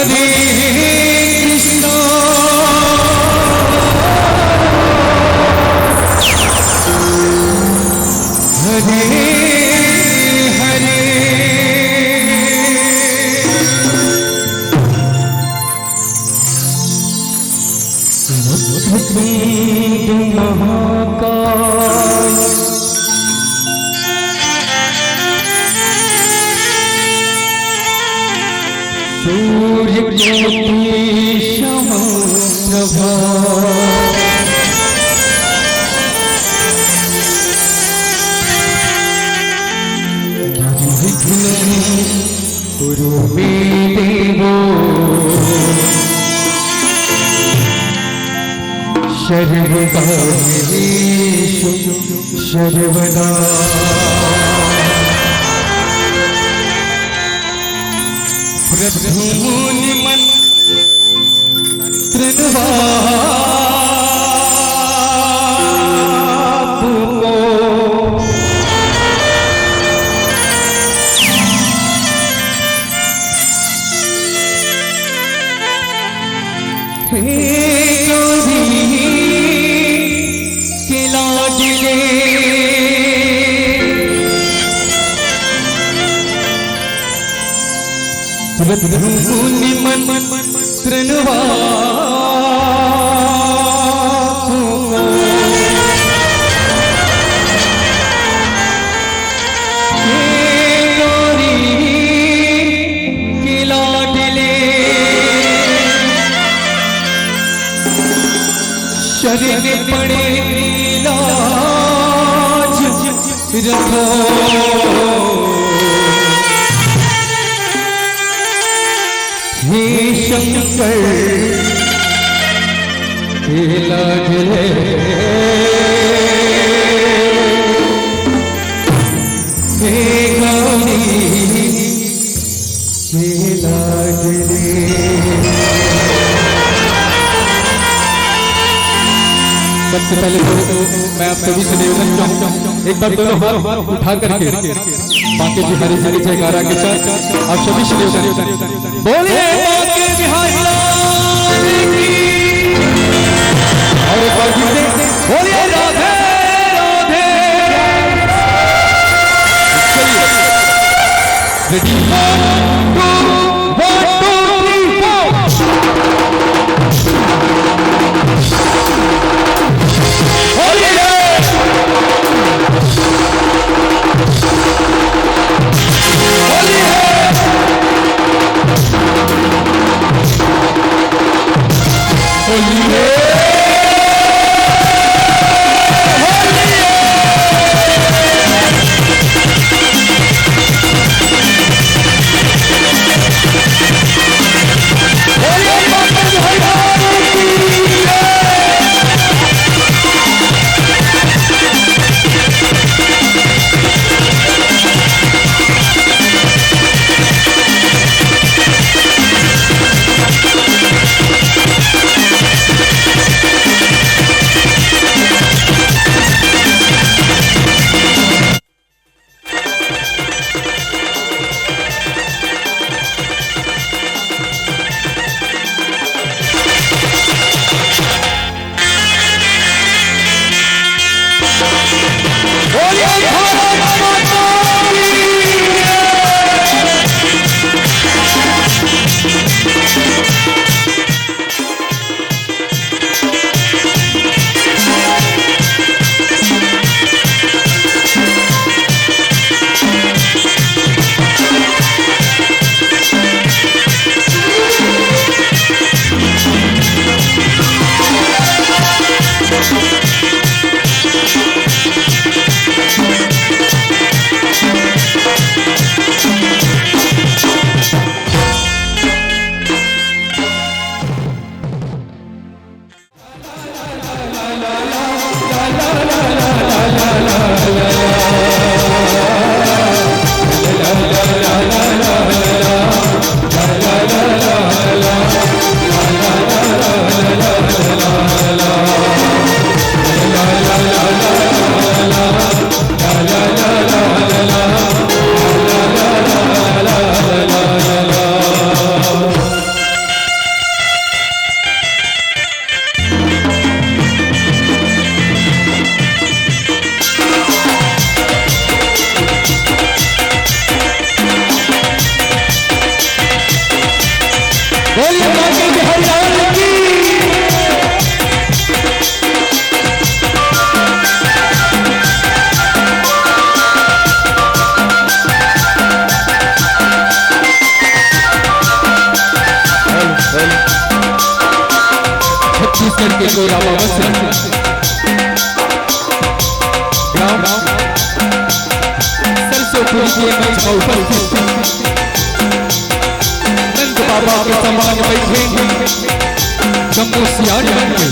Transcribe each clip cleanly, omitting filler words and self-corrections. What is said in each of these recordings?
हरे कृष्णा हरे हरे वक्रतुंड महाकाय सूर्यकोटि समप्रभा गुरु मे देवो सर्वकार्येषु सर्वदा प्रभुनि मंत्रवापुको हे गौरी के लाडले प्रभुनि मंत्रवापुको हे गौरी के लाडले शरीर पड़े लाज रखो हे शंकर हे लाडले हे गौरी हे लाडले। सबसे पहले तो मैं आप सभी से निवेदन चाहूंगा, एक बार दोनों हाथ उठा करके बांके बिहारी जी के जयकारा के साथ आप सभी से निवेदन बोलिए बांके बिहारी लाल की। और एक बार फिर से बोलिए राधे राधे। रेडी 1 2 3 4 करके कोरा बस ग्राम सरसोपुरी के मंच पर उपस्थित नंद बाबा के समान बैठे शंभू सियार बन के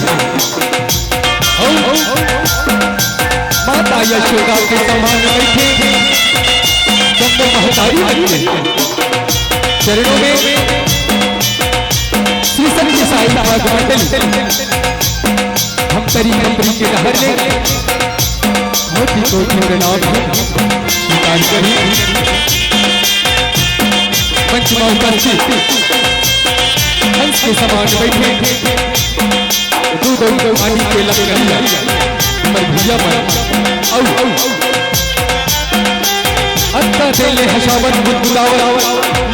माता यशोदा के समान बैठे शंभू महतारी बन के चरणों में श्री सत्य साई बाबा मंडल हम तरी कंपनी के लहर ले कोटि कोटि प्रणाम स्वीकार करें। मंच में उपस्थित हंस के समान बैठे दूध पानी के लकड़िया पर भैया पर अत्ता तेले हशावत बुलावर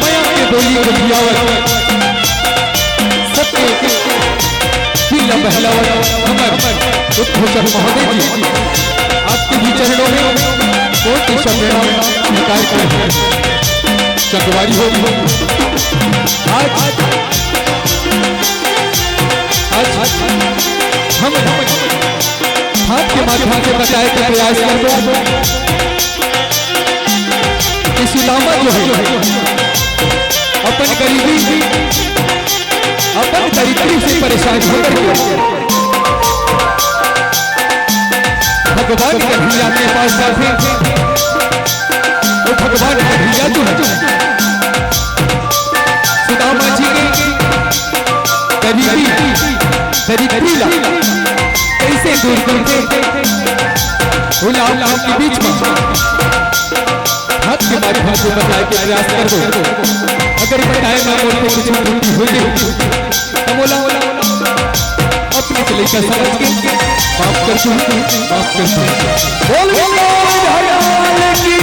मया के बोली को दियावर सबके दिल बहलावर हमर उद्घोषक महोदय जी आपके भी चरणों में कोटि शरण स्वीकार करें। चकवारी होगी आज हम हाथ के माध्यम से बचाए के प्रयास करते इसी लामा जो है अपन गरीबी अपन दरिद्री से परेशान होकर भगवान का भैया के पास जाते वो भगवान का भैया जो है सुदामा जी के दरिद्री कैसे दूर करके के बीच में हाथ के माध्यम से बताए के प्रयास कर दो। अगर बताए ना बोलते कुछ त्रुटि होगी तो बोला अपने चले का समझ के माफ कर बोल भगवान की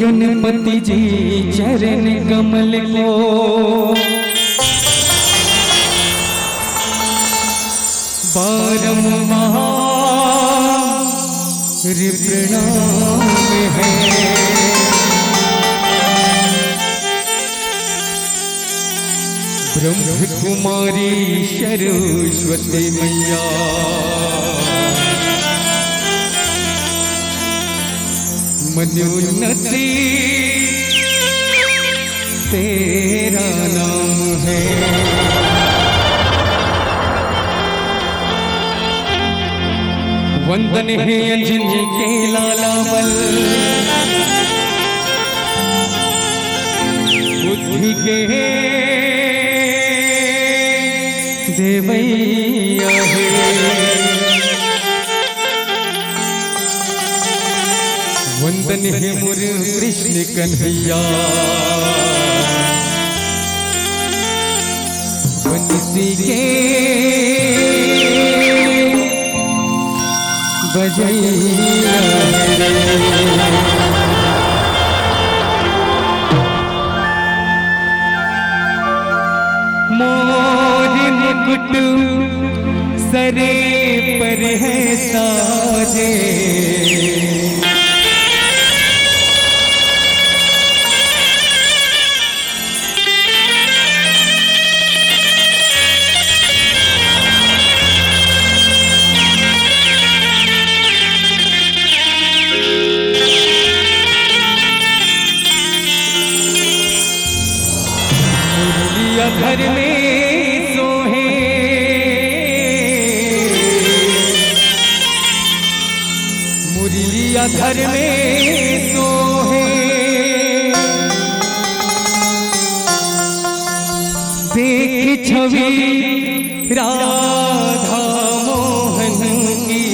गणपति जी चरण कमल को बारंबार प्रणाम है। ब्रह्म कुमारी सरस्वती मैया मनुन्नति तेरा नाम है। वंदन है अंजनी के लाला बल बुद्धि के देवैया है। वंदन है मुर कृष्ण कन्हैया बंसी के सजैया रे। मोर मुकुट सरे पर है साजे, घर में सोहे मुरलिया घर में सोहे, देख छवि राधा मोहन की,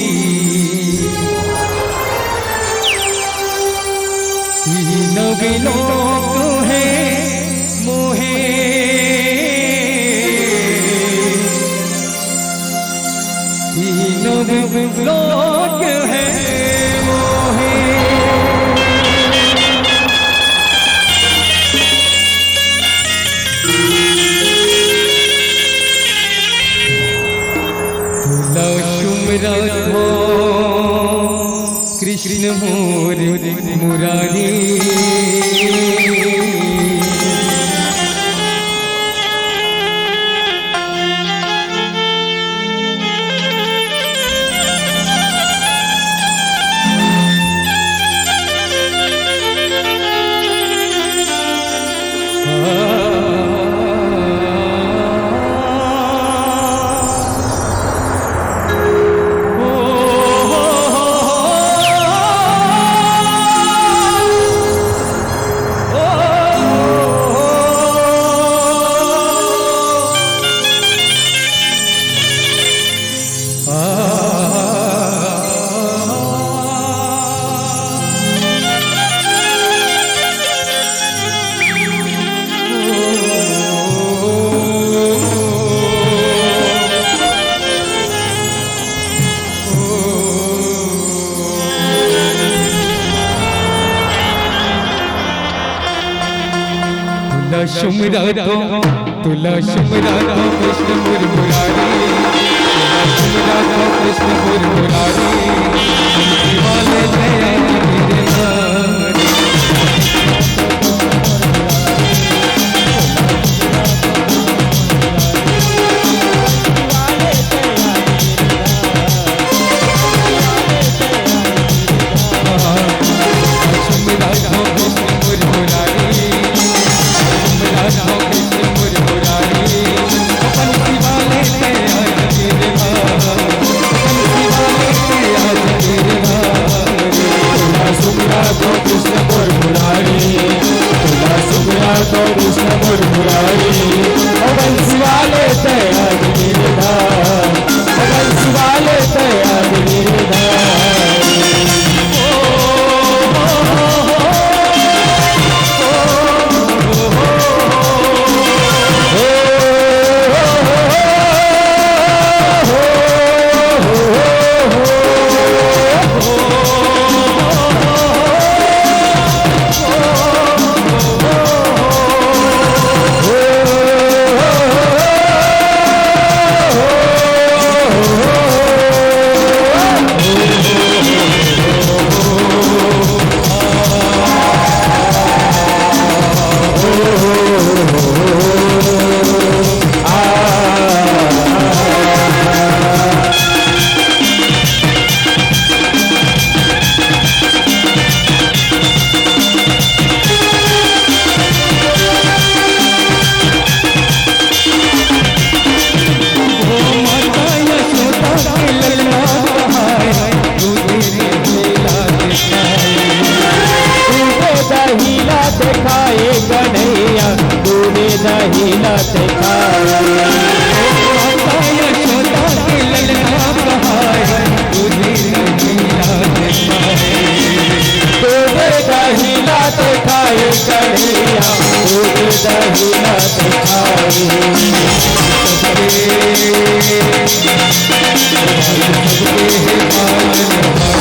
नवलोक है मोहे, लोक है मोहे। तुला सुमरत हो कृष्ण मोर मुरारी, तुला शुमरातो कृष्ण मुरारी, तुला शुमरातो कृष्ण मुरारी, वाले दया मेरे नारी। सबके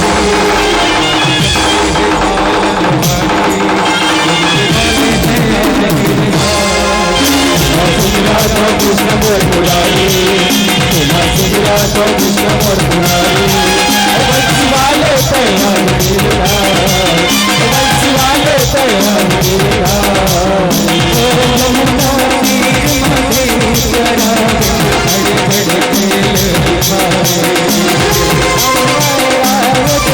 तो कृष्ण मोर मुरारी, तुम्हार सुमिरा तो कृष्ण मोर मुरारी। बंसी वाले तैया मीरा, बंसी वाले तैया मीरा। यमुना तीर मधे चरा, बड़े बड़े खेल दिखाए,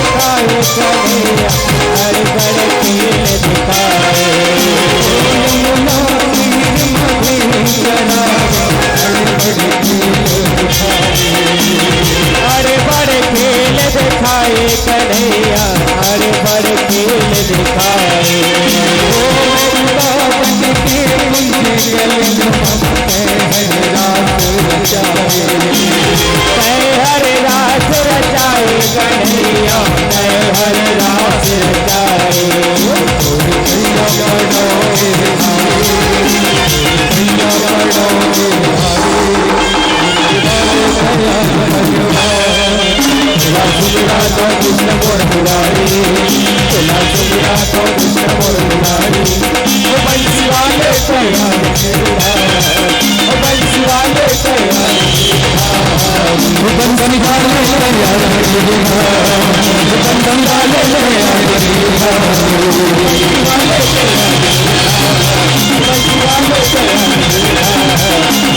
दिखाए कन्हैया बड़े बड़े खेल दिखाए। यमुना तीर मधे चरा, बड़े बड़े खेल दिखाए, बड़े बड़े खेल दिखाए कन्हैया बड़े बड़े खेल दिखाए। हरे रास रचाए कन्हैया हरे रास रचाए। सुमिरा तो कृष्ण मोर मुरारी, तुला सुमिरा तो कृष्ण मोर मुरारी। ओ बंसी वाले तैया मीरा, ओ बंसी वाले तैया मीरा, ओ बंसी वाले तैया मीरा, ओ बंसी वाले तैया मीरा, बंसी वाले तैया मीरा,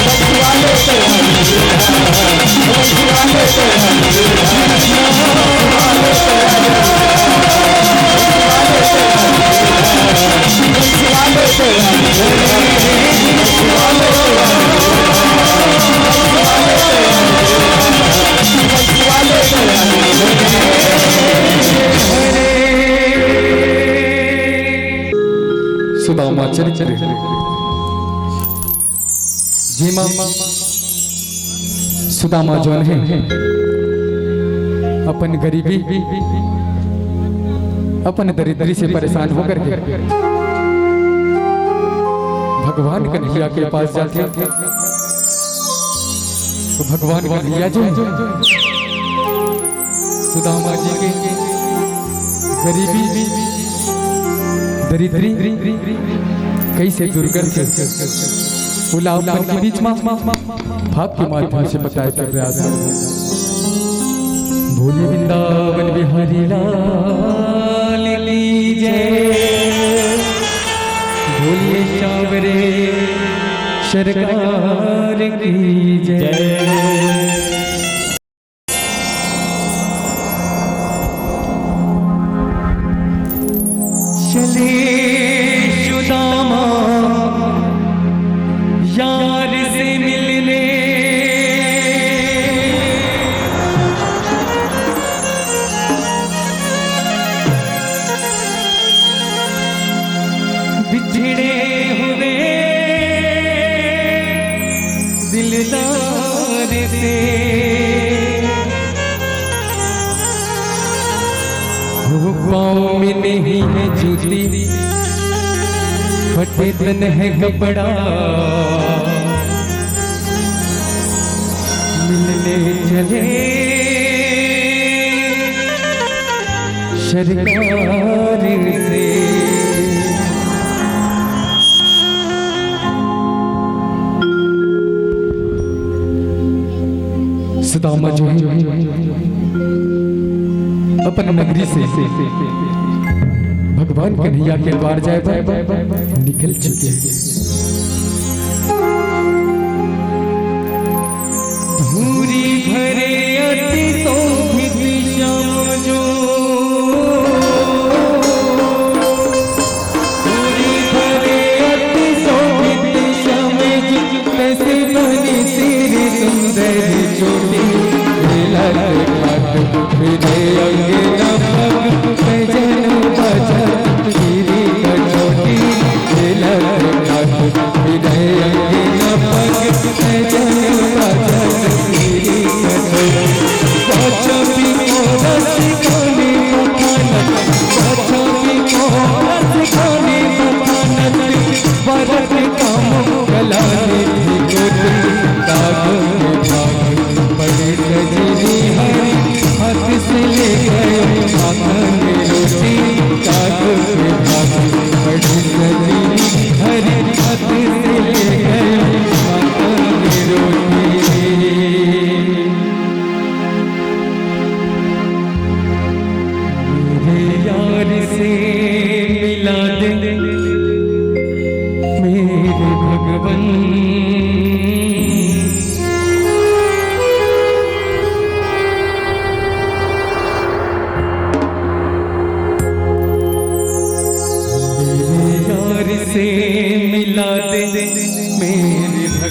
बंसी वाले तैया मीरा, बंसी वाले तैया मीरा, बंसी वाले तैया सुदामा चरित्र जीमा सुदामा जौन है अपन गरीबी अपन दरिद्री से परेशान होकर के भगवान कन्हैया के पास जाते तो भगवान कन्हैया जो सुदामा जी के गरीबी दरिद्री कैसे दूर करके उलापन के बीच में भाव के माध्यम से बताए के प्रयास भोले वृंदावन बिहारी लाल की जय, भोले शावरे सरकार की जय। चले सुदामा यार से मिलने, बिछड़े हुए दिलदार से पाँव में नहीं है जूती फटे तन है कपड़ा, मिलने चले सरकार से। सुदामा जो है अपन नगरी से भगवान कन्हैया के द्वार जाए निकल चुके हैं। धूरी भरे अति शोभित श्याम जो, धूरी भरे अति शोभित श्याम जो, कैसे बनी तेरी सुंदर चोटी, मेरे अंगे न पग भजन भजन गिरी कटोटी, मेरे अंगे न पग भजन भजन गिरी कटोटी। बचपी को रस खाने बखानत, बचपी को रस खाने बखानत, वरत काम गलाने भिगोती, दाग में भाग पड़े सजनी हरी, हाथ से ले गए माखन रोटी, दाग में भाग पड़े सजनी हरी, हाथ से ले गए माखन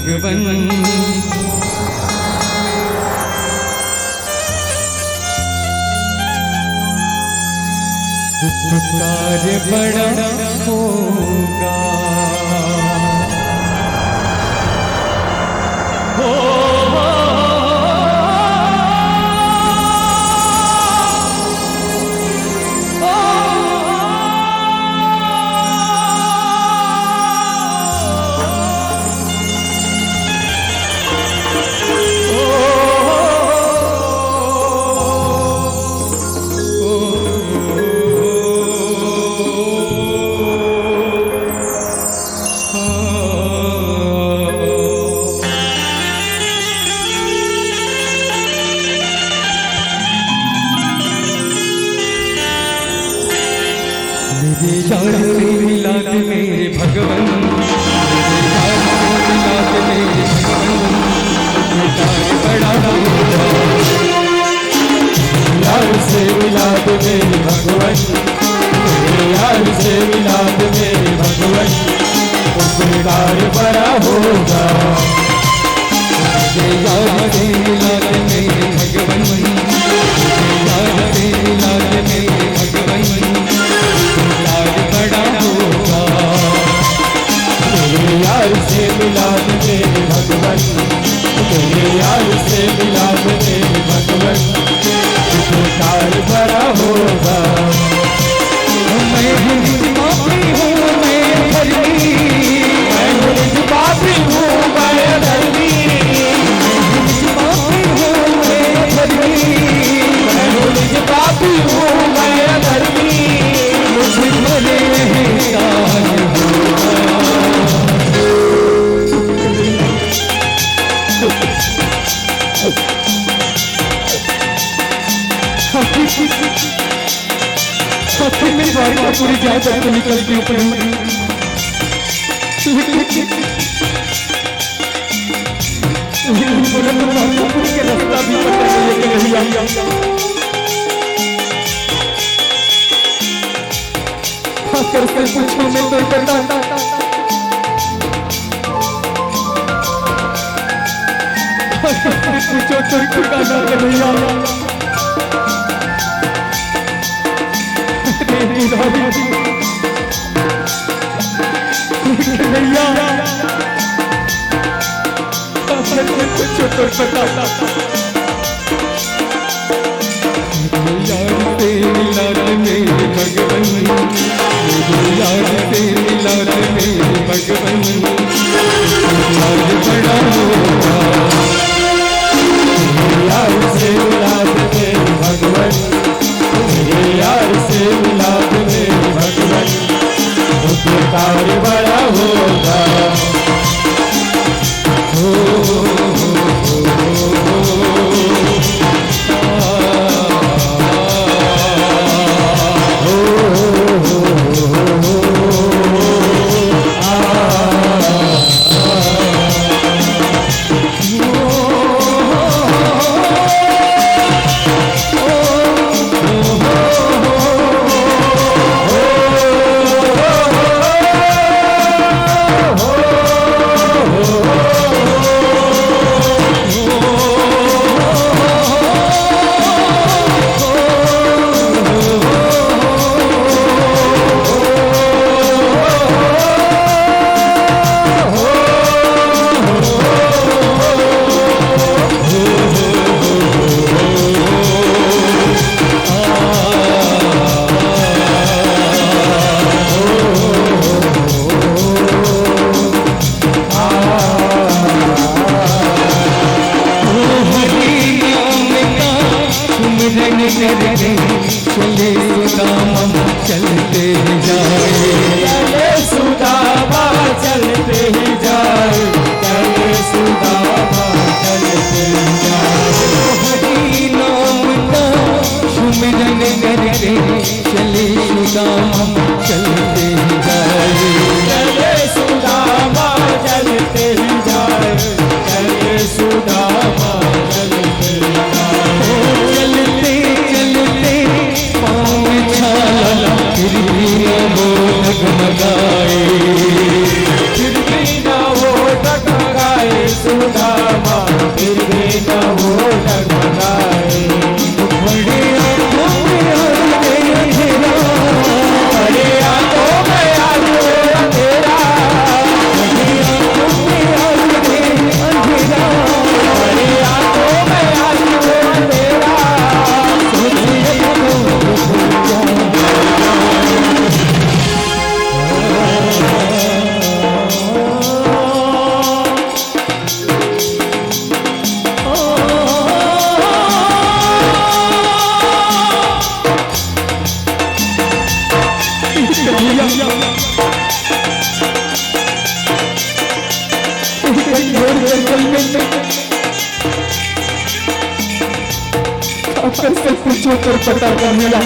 भगवन कार्य बड़ा होगा यार से मिला दे मेरे भगवन, यार से मिला दे मेरे भगवन, बड़ा होगा। यार से मिला दे मेरे भगवन, यार से मिला दे मेरे भगवन, उसमें कार्य बड़ा होगा। यार से मिला दे मेरे भगवन, यार से मिला दे मेरे भगवन, बड़ा होगा। मेरे यार से मिला दे मेरे भगवन, मेरे यार से मिला दे मेरे भगवन, कार्य बड़ा होगा। मैं पापी हूँ मैं धर्मी, मैं पापी हूँ मैं धर्मी, पापी हूँ मैं धर्मी, मैं पापी हूँ मैं धर्मी, मुझे भले मेरी बारी का पूरी जाए तो निकलती हूँ पूरी के रास्ता भी खासकर से पूछो मैं तो करता पूछो चोरी ठिकाना भैया कार्य बड़ा होगा। चलते जाए, चले सुदामा चलते ही जाए, चले सुदामा चलते जाए। हरि नाम का सुमिरन करते चले सुदामा चलते जाए, चले सुदामा चलते ही जाए, चले सुदामा चलते जाए। चलते चलते पाँव में छाला फिर भी वो चोकर पता कन्हैया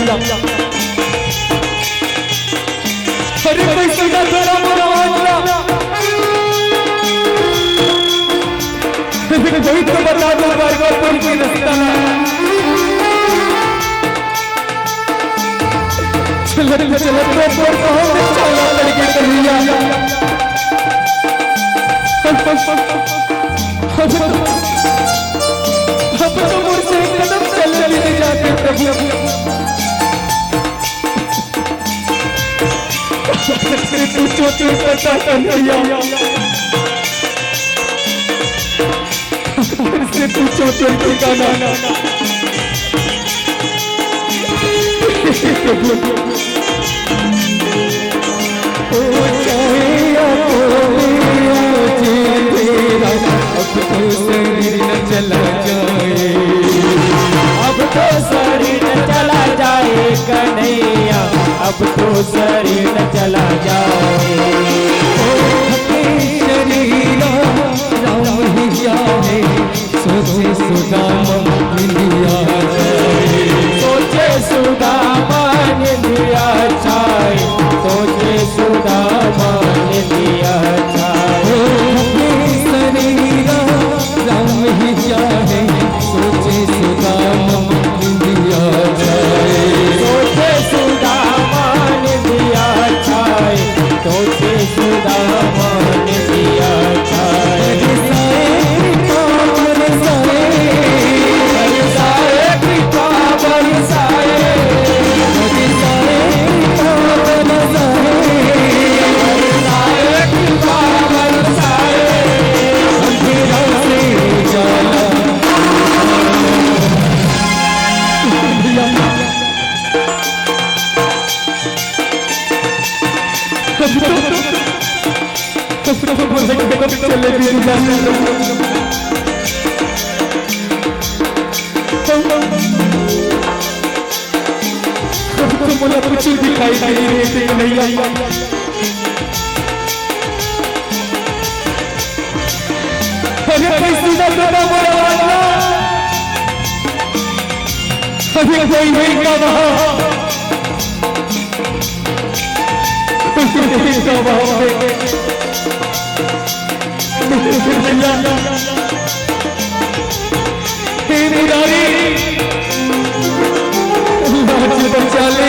अरे पैसा का तेरा मोरा वाला कोई तो बता दो बार कोई रास्ता चल चल चल लड़के कन्हैया अब तो मुझसे कदम चल नहीं जाते प्रभु तू चोटी पता कन्हैया से तू चोटी ठिकाना ओ चाहे अब तो शरीर न चला जाए अब तो शरीर न चला जाए कन्हैया अब तो शरीर न चला जाए शरीर राम ही जाए सोचे सुदाम इंदिया जाए सोचे सुदामा निंदिया छाए सोचे सुदामा निंदिया छाए शरीर राम ही जाए सोचे सुदाम इंदिया जाए सोचे सुदामा निंदिया छाए सोचे सुदामा निंदिया छाए मुझे कुछ दिखाई नहीं नहीं कोई नहीं बचा ले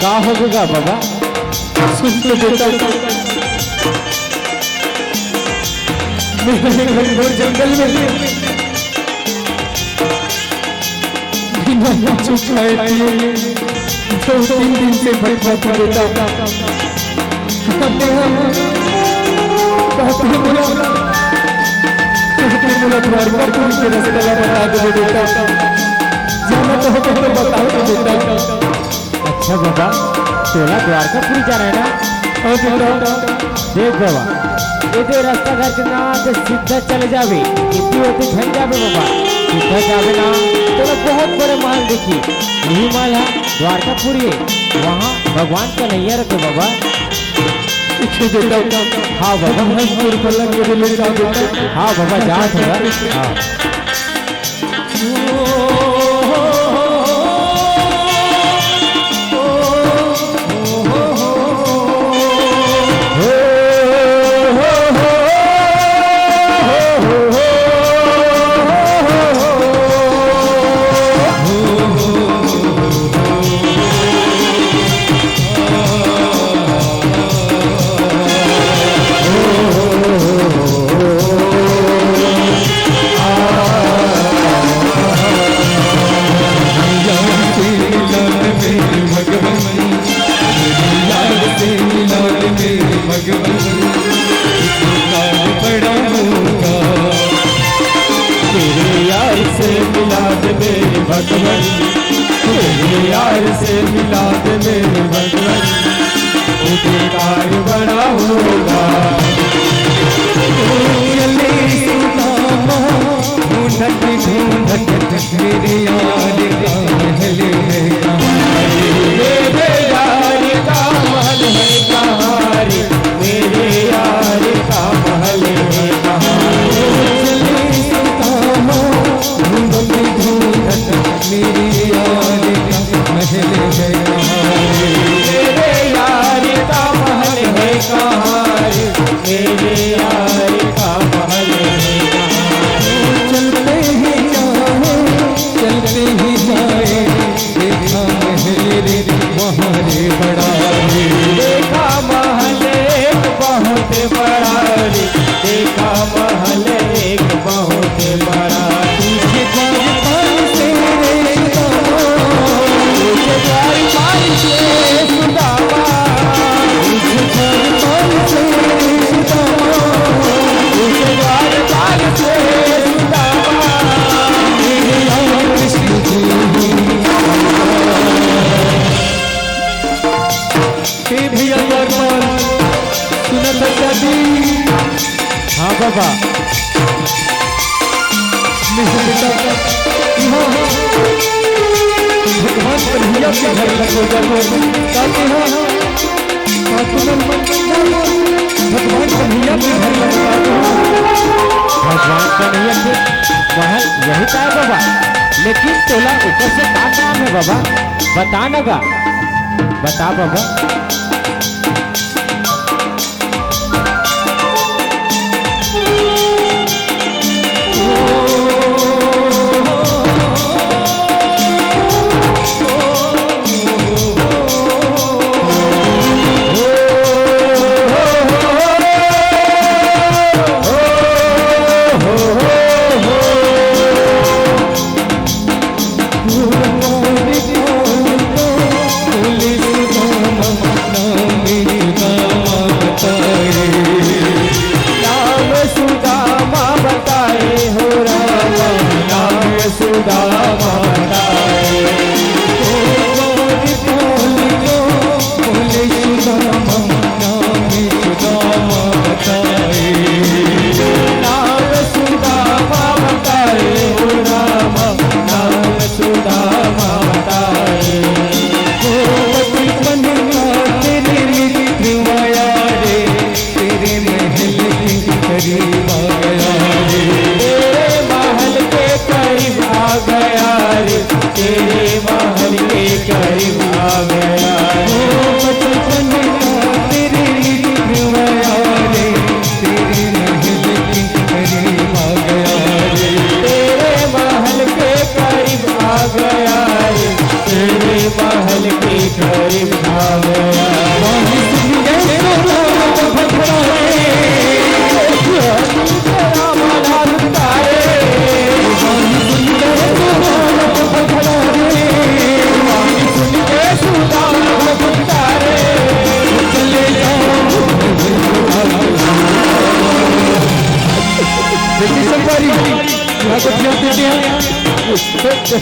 का होगा बाबा सुन तो बेटा घोर जंगल में चुप है दो तीन दिन से बैठा था बेटा बता दो बेटा जाना तो बताओ बेटा। अच्छा बाबा तोला द्वारकापुरी जा रहा है ना देख बाबा ये रास्ता घर के ना तो सीधा चले जावे इतनी होती ठन जावे बाबा सीधा जावे ना तो बहुत बड़े महल देखी यही महल है द्वारकापुरी है वहाँ भगवान का नैया रखे बाबा बेटा हाँ बाबा हंसपुर पलंग के ले जा बेटा। हाँ बाबा जा थोड़ा हाँ भगवान तेरे यार से मिला दे मेरे भगवान उपकार बड़ा होगा ढूंढत ढूंढत मेरे यार का महल है मेरे यार का महल है कहाँ रे मेरे यार का महल है कहाँ मेरे यार का महल है मेरे यार का महल है कहाँ मेरे यार का महल है चलते ही जाए देखा महल रे वहाँ रे बड़ा रे देखा महल एक बहुत बड़ा रे देखा महल एक बहुत बड़ा हाँ बाबा भगवान कन्हैया के घर लगो जाते हैं भगवान कन्हैया के घर भगवान कन्हैया के महल यही था बाबा लेकिन तोला ऊपर से क्या काम है बाबा बता ना गा बता बाबा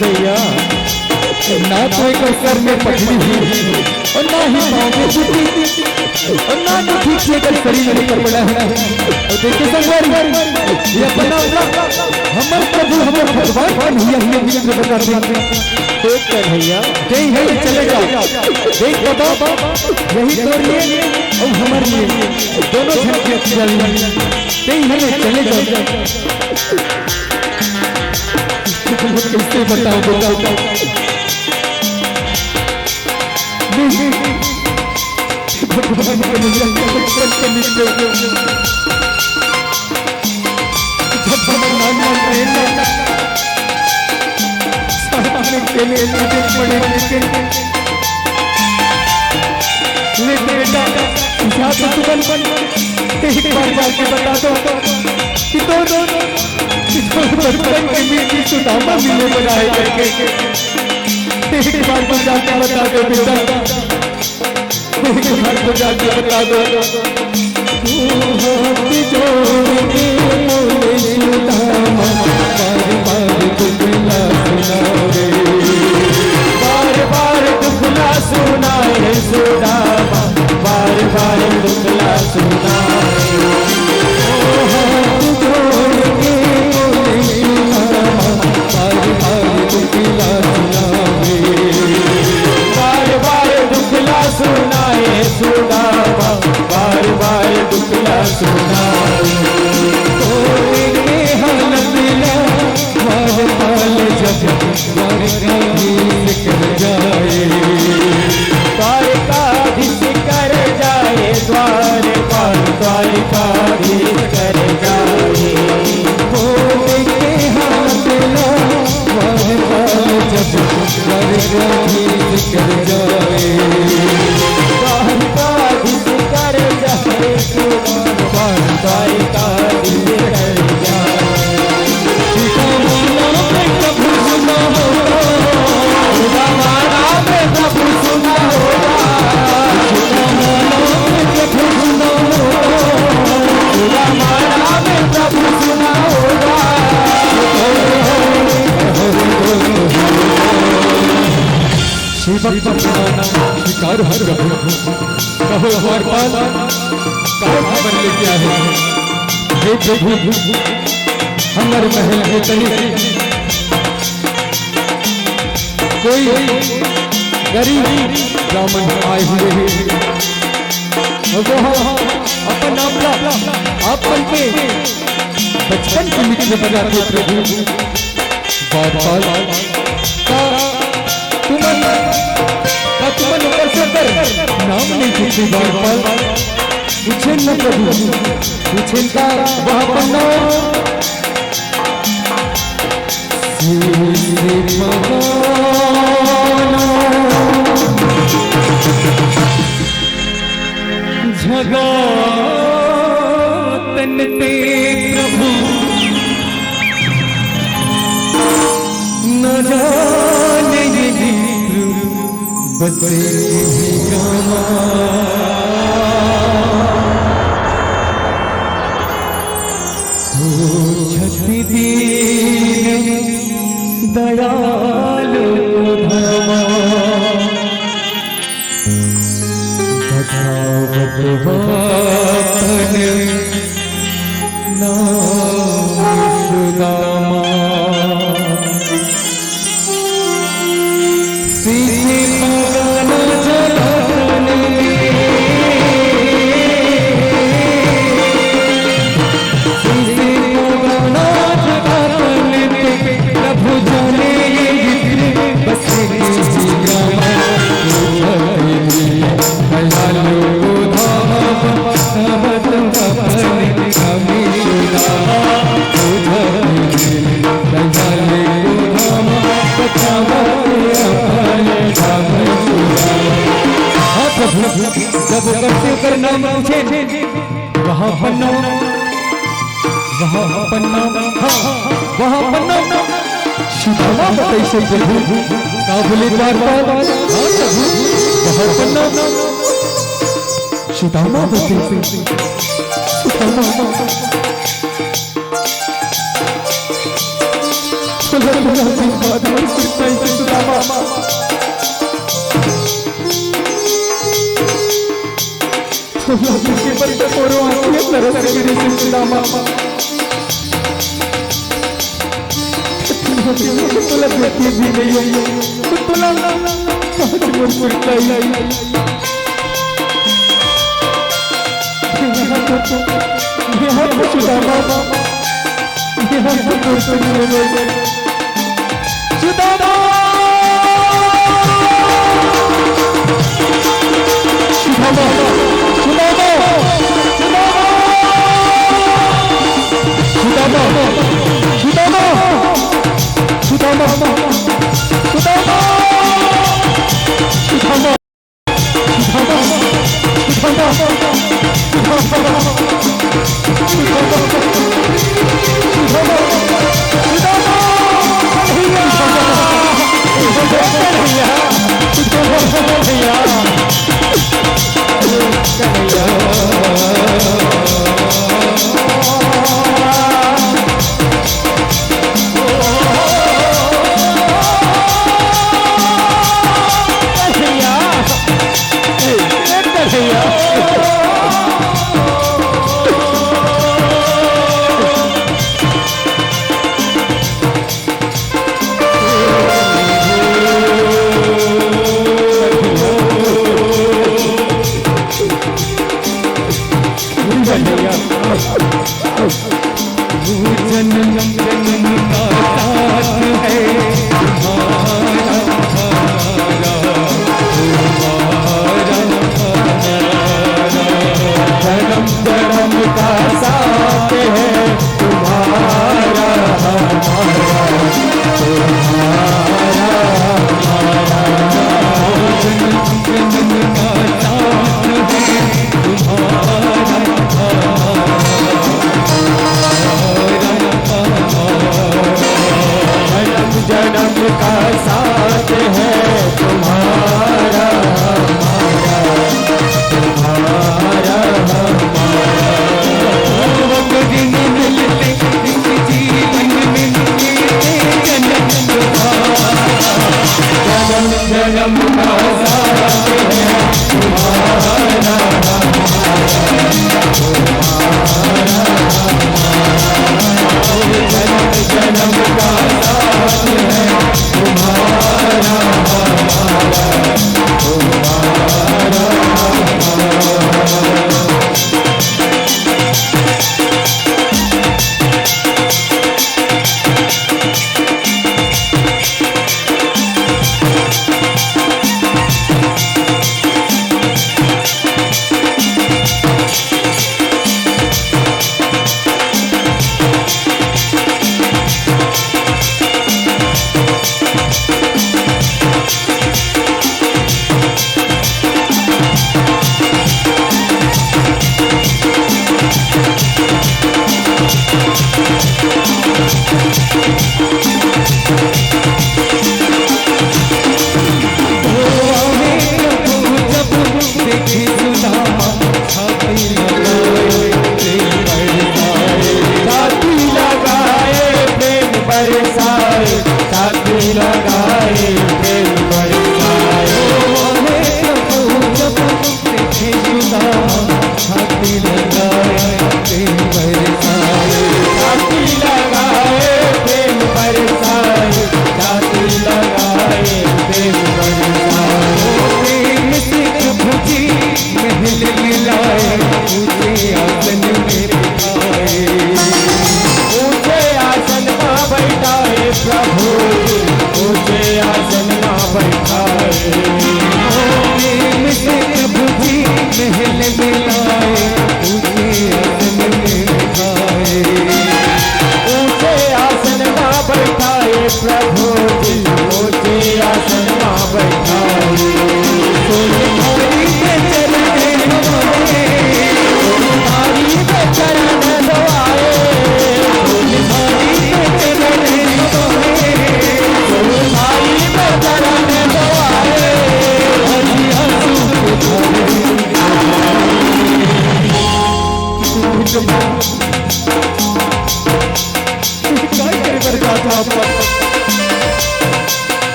भैया ना कोई सर में पकड़ी हुई और ना ही पाँव में छुट्टी और ना तो ठीक से कर शरीर में कर पड़ा है। और देखिए संगवारी ये अपना हमर प्रभु हमर भगवान कन्हैया ही मित्र बता दे ठीक है भैया, यही है चले जाओ देख बताओ यही तो लिए और हमारे लिए दोनों जन की अच्छी यही है चले जाओ। कैसे बताओ बताओ भगवान कन्हैया जब हम नाना के लिए पड़े लेकिन बेटा यहाँ तो तुम एक बार के बता दो कि दो बचपन के बीच सुदामा मिले बनाए करके एक बार को जाके बता दो बेटा, एक बार को जाके बता दो बार बार दुखला सुनाए सुदामा, बार बार दुखला सुनाए, बार बार दुखला सुनाए सुदामा, बार बार दुखला सुनाए। द्वारकाधीश कर जाए, द्वार पाल द्वारकाधीश कर जाए, द्वारकाधीश कर जाए, द्वारकाधीश कर जाए। शिकार हर कहो हर पाल काय खबर लेके आए हे प्रभु हमर महल है तनी कोई गरीब ब्राह्मण आए हुए हैं वो अपन अपन के बचपन के मित्र बनाते प्रभु बार बार तुमन ऊपर से कर नाम नहीं पूछे बार बार पूछे न प्रभु पूछे का वह पन्ना जगा तन पे प्रभु न जाने बदले छठी दीन दयालु धमा बचावत वापन नाम सुदामा जब करते कर नाम पूछे वहाँ पन्ना वहाँ पन्ना सुदामा कैसे प्रभु का बोले बार बार वहाँ पन्ना सुदामा कैसे सुदामा तुला पर पोरो आके तरस गिरी सुदामा तुला देखी भी नहीं तुला पांच वर्ष लाई सुदामा सुदामा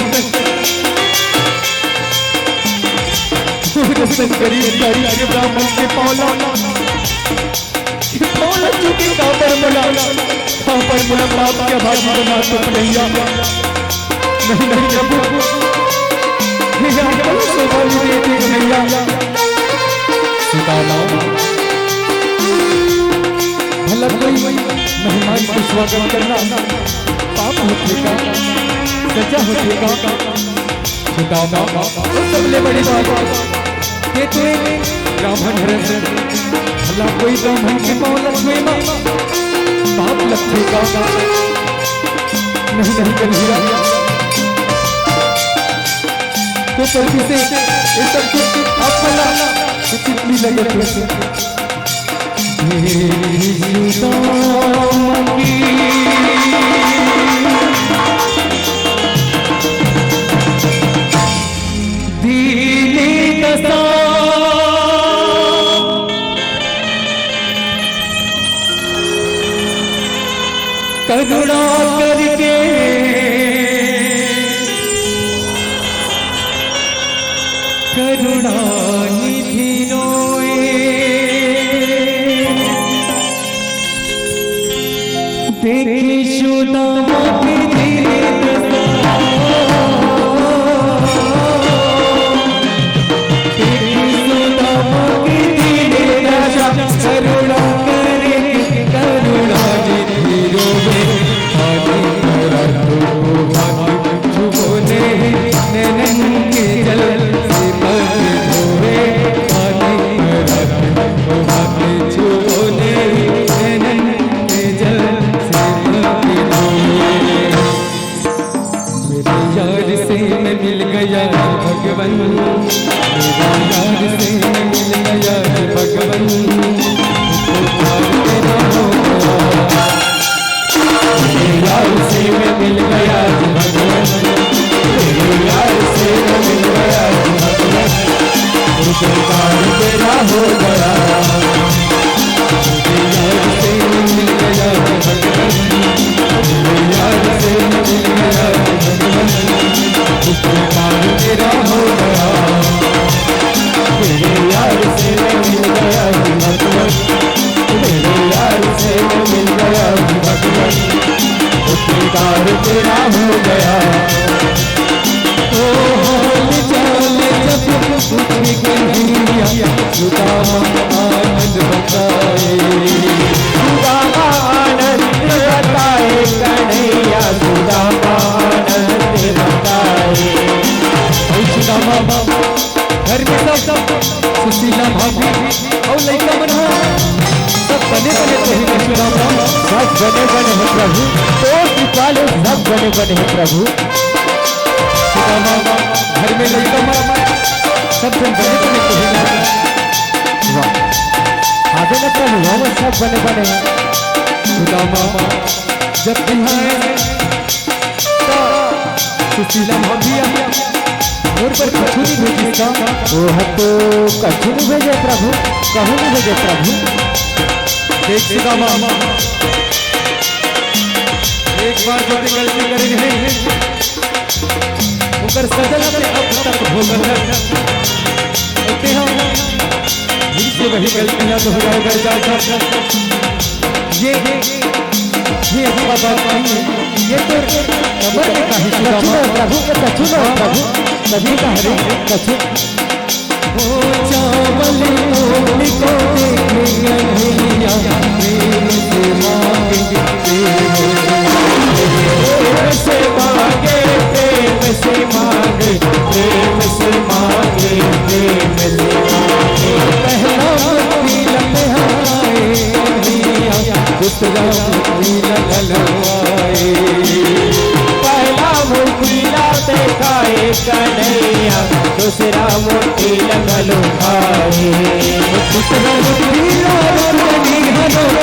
Gracias. भक्तन गरीब के ब्राह्मण के पौला चुकी कहाँ पर मुला बाप के भागी बना तो कन्हैया नहीं प्रभु कन्हैया भला कोई मेहमान को स्वागत करना पाप होते का सजा होते का सबले बड़ी बात के तू ब्राह्मण भला कोई ब्राह्मण के पाँव लक्ष्मी पाप लगते का नहीं कन्हैया तो प्रति से इस सब कुछ आप भला उचित भी लगे तुझसे दीने दसा करुणा करके करुणा निधि रोए देखी सुदामा की दीने दशा देखी सुदामा की दीने दशा करुणा करे करुणा निधि रोए आदि मेरा तो भाग्य छुपोने नैनन के जल से पग धोए आदि मेरा तो भाग्य छुपोने नैनन के जल मेरे यार से मैं मिल गया भगवन मेरे यार से मैं मिल गया भगवन मेरे यार से मैं मिल गया भगवन मेरे यार से मैं मिल गया भगवन उपकार तेरा हो गया मेरे यार से मैं मिल गया भगवन यार से मिल गया भगवन उपकार तेरा हो गया मेरे यार से मिल गया भगवन मेरे यार से मिल गया भगवन उपकार तेरा हो गया ओ होल चाल जब कुछ कन्हैया सुदामा आनंद बताए सुदामा आनंद बताए कन्हैया सुदामा आनंद बताए सुदामा घर में सब सुशीला भाभी और लड़का बना सब बने बने तो ही सुदामा सब बने बने हैं प्रभु तो कृपालु सब बने बने हैं प्रभु सुदामा घर में लड़का सब जन बने बने तो ही वाह आगे ना प्रभु हम सब बने बने हैं सुदामा जब बिहार सुशीला भाभी और पर कछु नहीं भेजे का वो तो कछु नहीं भेजे प्रभु कहूँ नहीं भेजे प्रभु देख सुदामा एक बार जो गलती करे नहीं उकर सजन अपने अब तक भोगल है ओके हम से वही गलती ना तो हो जाएगा ये बात नहीं है ये तो खबर है काहे सुदामा प्रभु के कछु ना प्रभु कभी का हरे कछु ओ चावल ओढ़ी को देखे कन्हैया प्रेम से मांगे प्रेम से मांगे प्रेम से मांगे प्रेम से मांगे प्रेम से मांगे पहला मुक्ति लम्हाए कन्हैया दूसरा मुक्ति लगलवाए पहला मुक्ति दिखाए कन्हैया दूसरा मुक्ति लगलवाए दूसरा मुक्ति रुक्मणी हरोते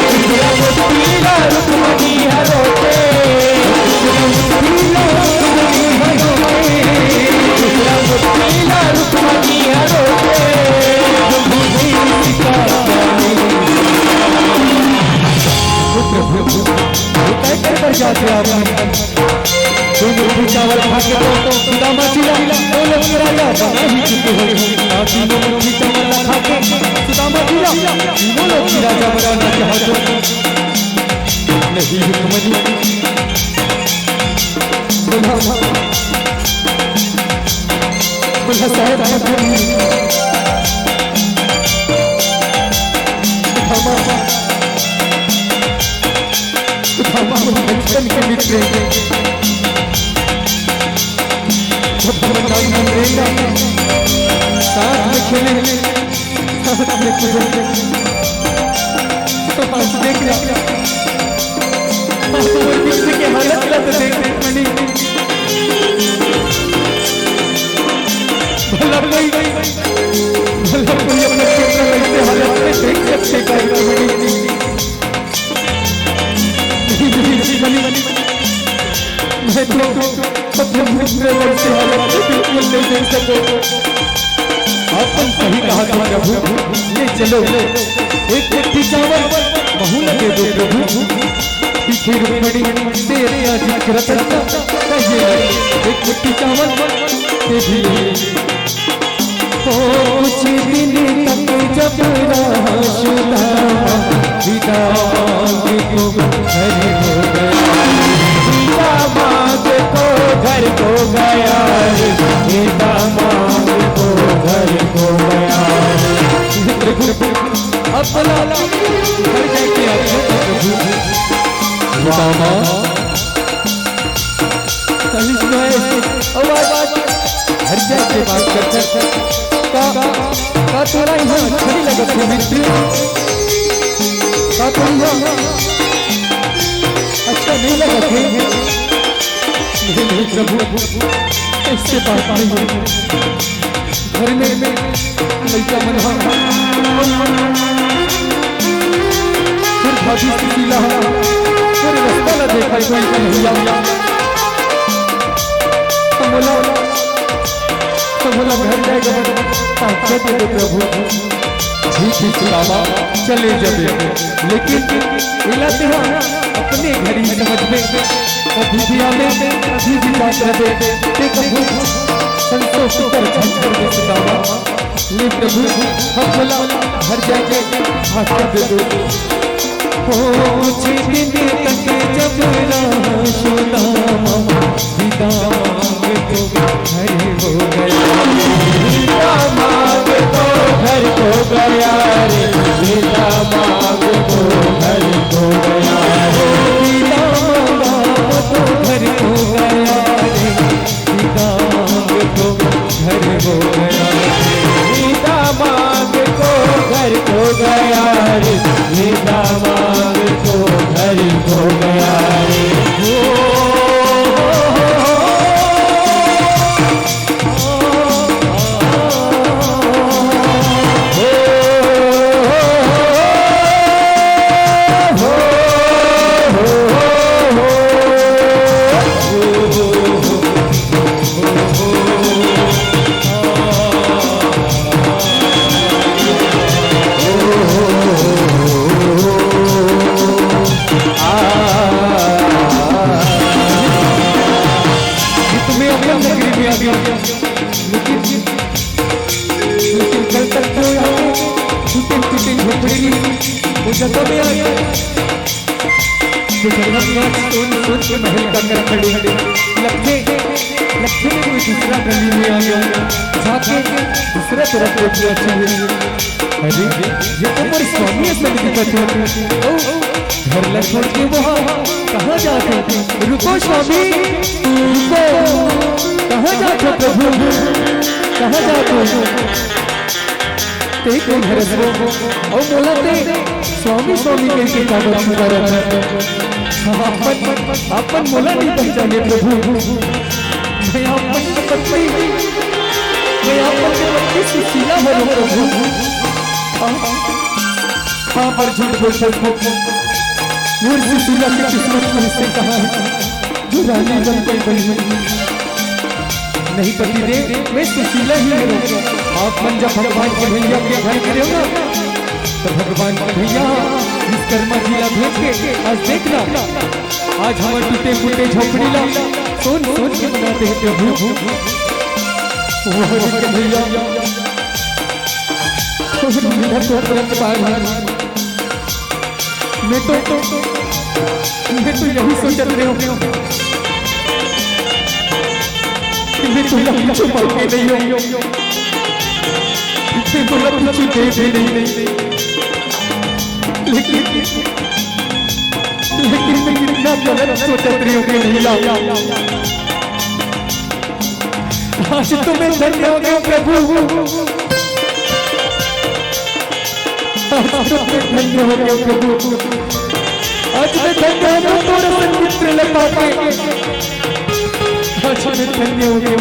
दूसरा मुक्ति रुक्मणी हरोते दूसरा मुक्ति रुक्मणी हरोते जाते आप दो मुट्ठी चावल खा के तो सुदामा जिला दौलत के राजा बना ही चुके हो। तीनों मुट्ठी चावल खा के सुदामा जिला दौलत के राजा बनाना चाहते हो। नहीं हुक्मनी बोला साहब बचपन के मित्र साथ में खेले साथ में कूदे देख रहे के हालत का तो देख मनी भला कोई अपने क्षेत्र ऐसे हालत में देख सकते मैं तो अपने मित्र ऐसे हालत में बिल्कुल नहीं देख सको। आपन सही कहा था प्रभु, ले चलो एक मुट्ठी चावल बहु लगे दो प्रभु। पीछे रुक्मणी तेरे आज कृतज्ञता ये एक मुट्ठी चावल दे दी। कुछ दिन तक जब रहा सुदामा विदा को घर हो गया, दामाद को घर को गया, दामाद को घर को गया। अब बोला घर जाके सुदामा घर जाके बात करते का तोरा यहाँ अच्छा नहीं लगा था मित्र, का तोरा अच्छा नहीं लगा थे। नहीं प्रभु ऐसे बात नहीं, घर में लड़का मन फिर भाभी सुशीला फिर रास्ता न देखा कोई नहीं आया। बोला घर जाएगा प्रभु ठीक है सुदामा चले जाए, लेकिन मिलाते हैं अपने घर ही समझ में कभी भी आने कभी भी बात रहे संतोष कर सुदामा। ले प्रभु हम बोला घर जाके भाषा दे दो। कुछ दिन तक जब रहा सुदामा विदा को घर हो गया, दामाद को घर को गया रे, दामाद को घर को गया रे, दामाद को घर हो गया रे, दामाद को घर हो गया रे, दामाद को घर को गया रे, दामाद को घर को गया रे। महल का कर खड़ी लक्ष्य में कोई दूसरा गली में आ गया जाके दूसरा तरफ देखी अच्छी है। अरे ये तो मेरे स्वामी ऐसा दिखते हैं, घर लग छोड़ के वहाँ कहाँ जाते? रुको स्वामी रुको, कहाँ जाते प्रभु कहाँ जाते? देखो घर से और बोला थे स्वामी स्वामी कैसे कागज छुपा रहा था। अपन मोला नहीं पहचाने प्रभु, मैं अपन पत्नी सुशीला हो प्रभु। हाँ पर झूठ बोल सकते सुशीला की किस्मत में इससे कहा है जो रानी बन गई बनी नहीं पति देव, मैं सुशीला ही हूँ। आप मन जब भगवान के भैया के घर करे हो ना तो भगवान के भैया विश्वकर्मा जिला भेज के आज देखना आज हमारे टूटे फूटे झोपड़ी ला सोच सोच के मनाते हैं प्रभु वो कन्हैया मेरा तो तुरंत पार मैं तो यही सोच रहे हो कि मैं तो यही छुपा के नहीं हो मैं बोला कुछ दे नहीं लेकिन मैं कितना गलत सोच रही हूँ कि नहीं आज तो मैं धन्य हो गया प्रभु आज तो मैं धन्य हो गया प्रभु आज मैं धन्य हो गया थोड़ा सा मित्र ले पाते आज मैं धन्य हो गया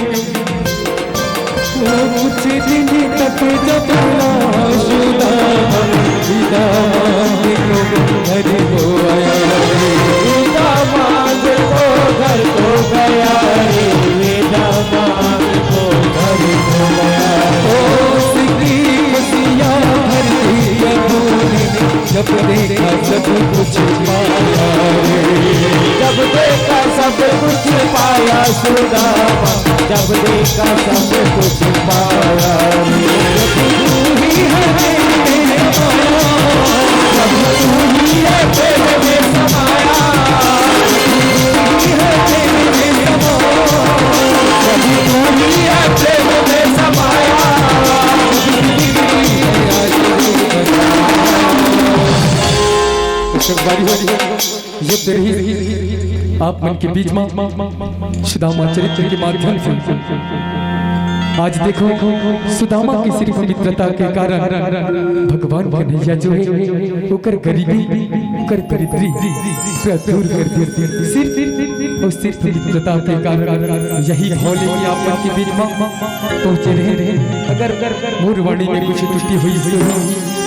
कुछ दिन तक जब शुदा घर को आया दामाद को घर को गया रे दामाद को घर को गया उसकी खुशियाँ भर दी जब देखा सब कुछ पाया जब देखा सब कुछ पाया सुदामा जब देखा सब कुछ पाया तू ही है जब तू ही है प्रेम में समाया जब तू ही है प्रेम में समाया ये तेरी आप मन के बीच में सुदामा चरित्र के माध्यम से आज देखो सुदामा की सिर्फ मित्रता के कारण भगवान कन्हैया जो है ओकर गरीबी ओकर दरिद्री पूरा दूर कर देती सिर्फ और सिर्फ मित्रता के कारण यही भाव लेके आप मन के बीच में पहुंचे रहे अगर मोरवाणी में कुछ त्रुटि हुई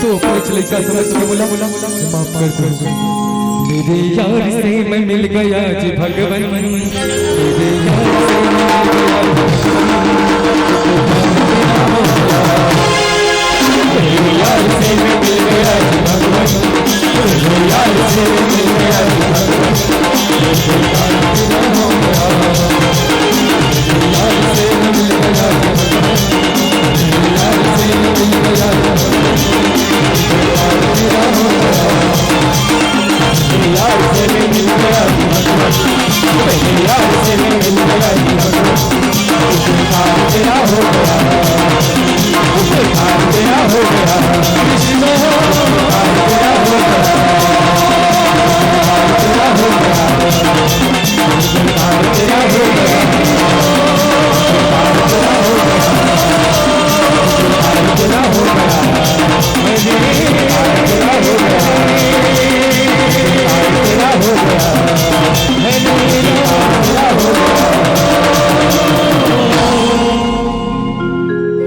तो अपने चलेगा समझ के बोला माफ कर दो मेरे यार से मैं मिल गया जी भगवान मेरे यार से मैं मिल गया जी भगवान मेरे यार से मैं मिल गया जी भगवान यार से मैं मिल गया जी यार से मैं मिल गया यार से मैं मिल गया यार से मैं मिल गया तेरा हो गया तेरा हो गया तेरा हो गया तेरा हो गया तेरा हो गया तेरा हो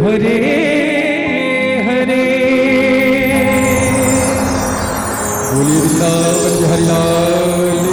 हरे हरे बोलिए हरिलाल